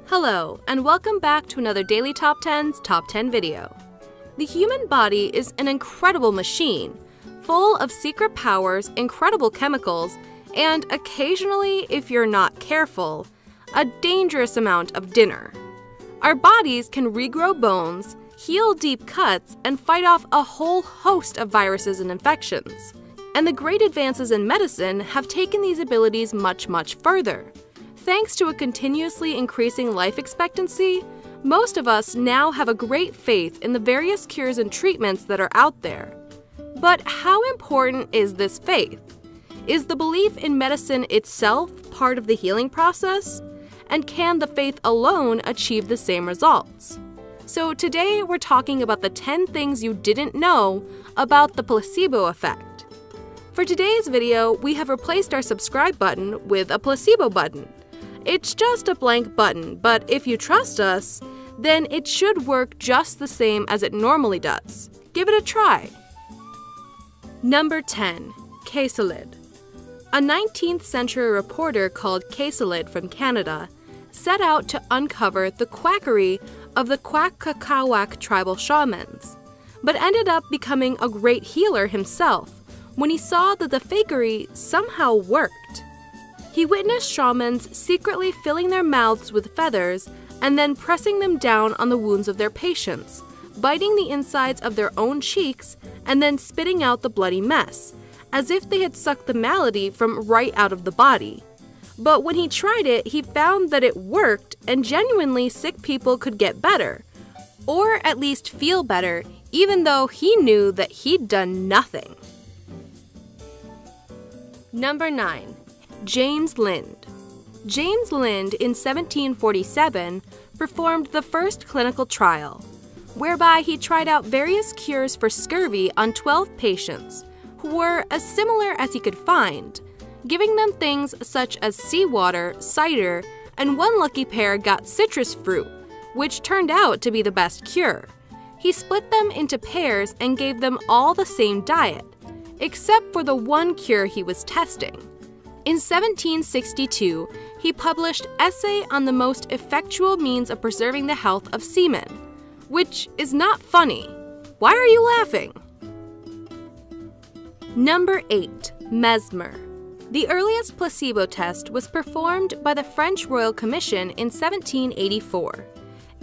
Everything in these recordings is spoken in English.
Hello, and welcome back to another Daily Top 10's Top 10 video. The human body is an incredible machine, full of secret powers, incredible chemicals, and occasionally, if you're not careful, a dangerous amount of dinner. Our bodies can regrow bones, heal deep cuts, and fight off a whole host of viruses and infections. And the great advances in medicine have taken these abilities much, much further. Thanks to a continuously increasing life expectancy, most of us now have a great faith in the various cures and treatments that are out there. But how important is this faith? Is the belief in medicine itself part of the healing process? And can the faith alone achieve the same results? So today we're talking about the 10 things you didn't know about the placebo effect. For today's video, we have replaced our subscribe button with a placebo button. It's just a blank button, but if you trust us, then it should work just the same as it normally does. Give it a try. Number 10. Caselid. A 19th century reporter called Caselid from Canada set out to uncover the quackery of the Quack-Kakawak tribal shamans, but ended up becoming a great healer himself when he saw that the fakery somehow worked. He witnessed shamans secretly filling their mouths with feathers and then pressing them down on the wounds of their patients, biting the insides of their own cheeks and then spitting out the bloody mess, as if they had sucked the malady from right out of the body. But when he tried it, he found that it worked and genuinely sick people could get better, or at least feel better, even though he knew that he'd done nothing. Number 9. James Lind. James Lind in 1747 performed the first clinical trial, whereby he tried out various cures for scurvy on 12 patients who were as similar as he could find, giving them things such as seawater, cider, and one lucky pair got citrus fruit, which turned out to be the best cure. He split them into pairs and gave them all the same diet, except for the one cure he was testing. In 1762, he published Essay on the Most Effectual Means of Preserving the Health of Seamen, which is not funny. Why are you laughing? Number 8. Mesmer. The earliest placebo test was performed by the French Royal Commission in 1784.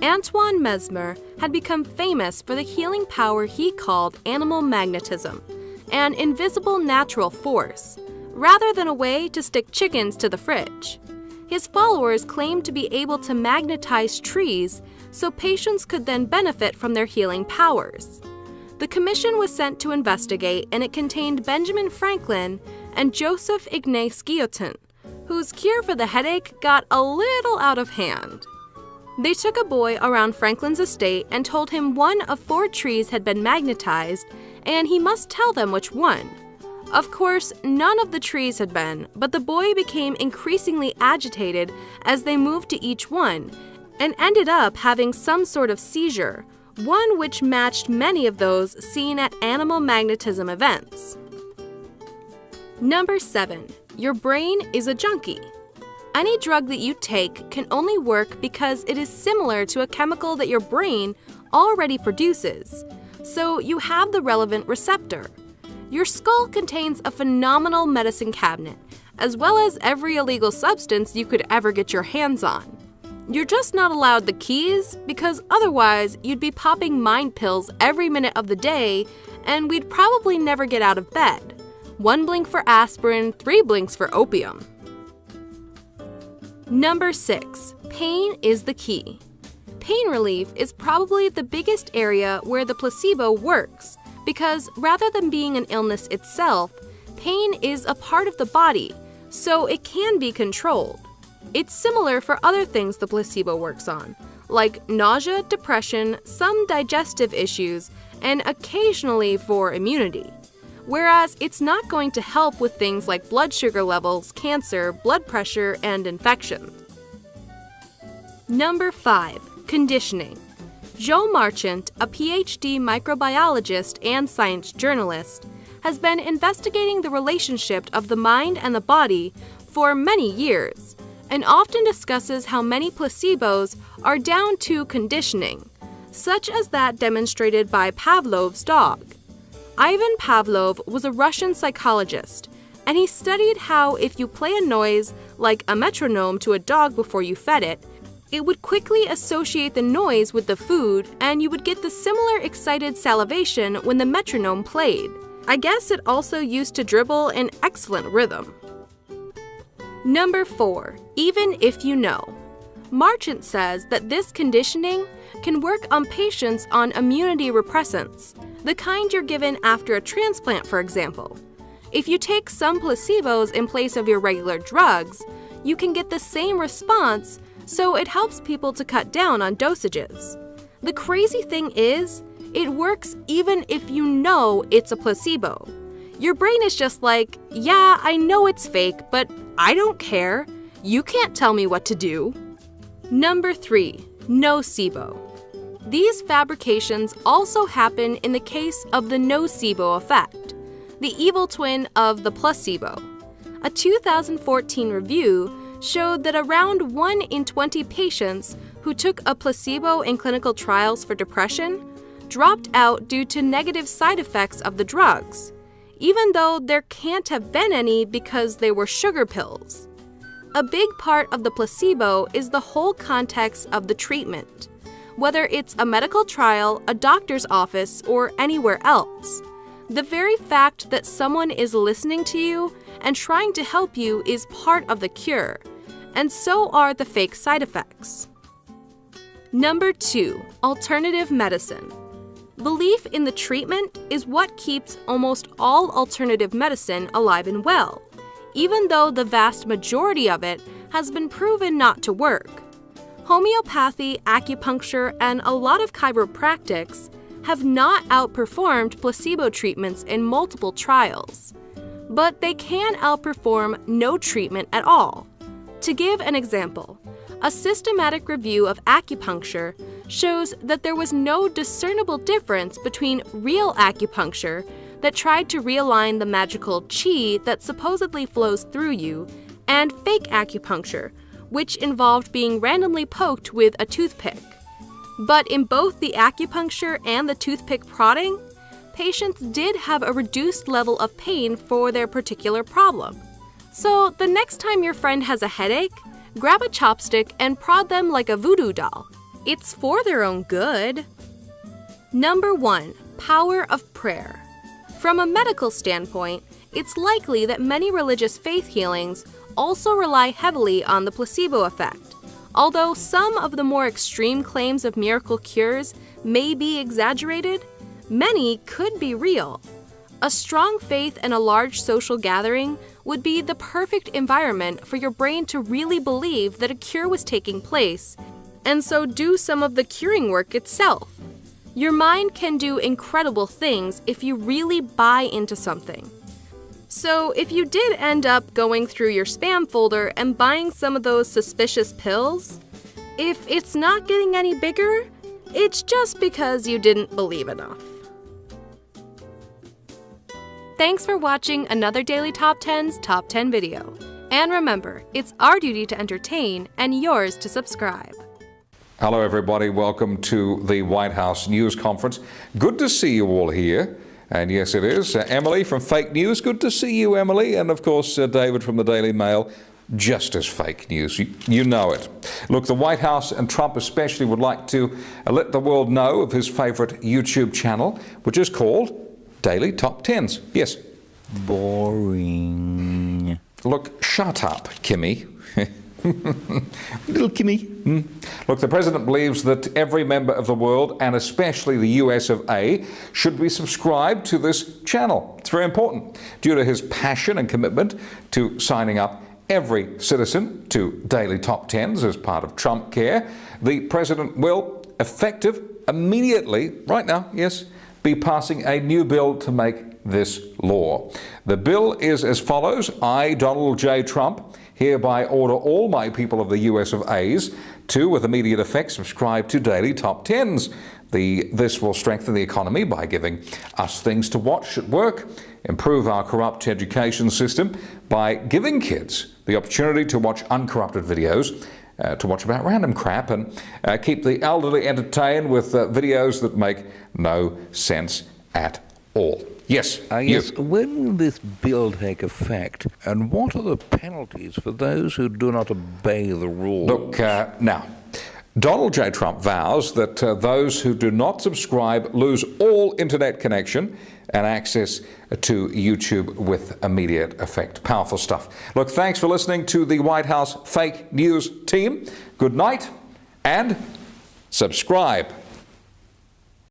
Antoine Mesmer had become famous for the healing power he called animal magnetism, an invisible natural force, rather than a way to stick chickens to the fridge. His followers claimed to be able to magnetize trees so patients could then benefit from their healing powers. The commission was sent to investigate, and it contained Benjamin Franklin and Joseph Ignace Guillotin, whose cure for the headache got a little out of hand. They took a boy around Franklin's estate and told him one of 4 trees had been magnetized, and he must tell them which one. Of course, none of the trees had been, but the boy became increasingly agitated as they moved to each one, and ended up having some sort of seizure, one which matched many of those seen at animal magnetism events. Number 7. Your brain is a junkie. Any drug that you take can only work because it is similar to a chemical that your brain already produces, so you have the relevant receptor. Your skull contains a phenomenal medicine cabinet, as well as every illegal substance you could ever get your hands on. You're just not allowed the keys, because otherwise you'd be popping mind pills every minute of the day, and we'd probably never get out of bed. 1 blink for aspirin, 3 blinks for opium. Number 6. Pain is the key. Pain relief is probably the biggest area where the placebo works, because rather than being an illness itself, pain is a part of the body, so it can be controlled. It's similar for other things the placebo works on, like nausea, depression, some digestive issues, and occasionally for immunity. Whereas it's not going to help with things like blood sugar levels, cancer, blood pressure, and infections. Number 5. Conditioning. Joe Marchant, a PhD microbiologist and science journalist, has been investigating the relationship of the mind and the body for many years, and often discusses how many placebos are down to conditioning, such as that demonstrated by Pavlov's dog. Ivan Pavlov was a Russian psychologist, and he studied how if you play a noise like a metronome to a dog before you fed it, it would quickly associate the noise with the food, and you would get the similar excited salivation when the metronome played. I guess it also used to dribble in excellent rhythm. Number 4. Even if you know. Marchant says that this conditioning can work on patients on immunity repressants, the kind you're given after a transplant, for example. If you take some placebos in place of your regular drugs, you can get the same response, so it helps people to cut down on dosages. The crazy thing is, it works even if you know it's a placebo. Your brain is just like, yeah, I know it's fake, but I don't care. You can't tell me what to do. Number 3. Nocebo. These fabrications also happen in the case of the nocebo effect, the evil twin of the placebo. A 2014 review showed that around 1 in 20 patients who took a placebo in clinical trials for depression dropped out due to negative side effects of the drugs, even though there can't have been any because they were sugar pills. A big part of the placebo is the whole context of the treatment, whether it's a medical trial, a doctor's office, or anywhere else. The very fact that someone is listening to you and trying to help you is part of the cure, and so are the fake side effects. Number 2. Alternative medicine. Belief in the treatment is what keeps almost all alternative medicine alive and well, even though the vast majority of it has been proven not to work. Homeopathy, acupuncture, and a lot of chiropractics have not outperformed placebo treatments in multiple trials, but they can outperform no treatment at all. To give an example, a systematic review of acupuncture shows that there was no discernible difference between real acupuncture that tried to realign the magical qi that supposedly flows through you, and fake acupuncture, which involved being randomly poked with a toothpick. But in both the acupuncture and the toothpick prodding, patients did have a reduced level of pain for their particular problem. So the next time your friend has a headache, grab a chopstick and prod them like a voodoo doll. It's for their own good. Number 1. Power of prayer. From a medical standpoint, it's likely that many religious faith healings also rely heavily on the placebo effect. Although some of the more extreme claims of miracle cures may be exaggerated, many could be real. A strong faith and a large social gathering would be the perfect environment for your brain to really believe that a cure was taking place, and so do some of the curing work itself. Your mind can do incredible things if you really buy into something. So if you did end up going through your spam folder and buying some of those suspicious pills, if it's not getting any bigger, it's just because you didn't believe enough. Thanks for watching another Daily Top 10's Top 10 video. And remember, it's our duty to entertain and yours to subscribe. Hello everybody, welcome to the White House News Conference. Good to see you all here. And yes, it is. Emily from Fake News, good to see you, Emily. And of course, David from the Daily Mail, just as fake news. You know it. Look, the White House and Trump especially would like to let the world know of his favorite YouTube channel, which is called Daily Top 10s. Yes. Boring. Look, shut up, Kimmy. Little Kimmy. Look, the president believes that every member of the world, and especially the US of A, should be subscribed to this channel. It's very important. Due to his passion and commitment to signing up every citizen to Daily Top 10s as part of Trump Care, the president will, effective immediately, right now, yes, be passing a new bill to make this law. The bill is as follows. I, Donald J. Trump, hereby order all my people of the US of A's to, with immediate effect, subscribe to Daily Top 10s. This will strengthen the economy by giving us things to watch at work, improve our corrupt education system by giving kids the opportunity to watch uncorrupted videos, to watch about random crap, and keep the elderly entertained with videos that make no sense at all. Yes, yes. When will this bill take effect, and what are the penalties for those who do not obey the rules? Look, now, Donald J. Trump vows that those who do not subscribe lose all internet connection and access to YouTube with immediate effect. Powerful stuff. Look, thanks for listening to the White House Fake News team. Good night and subscribe.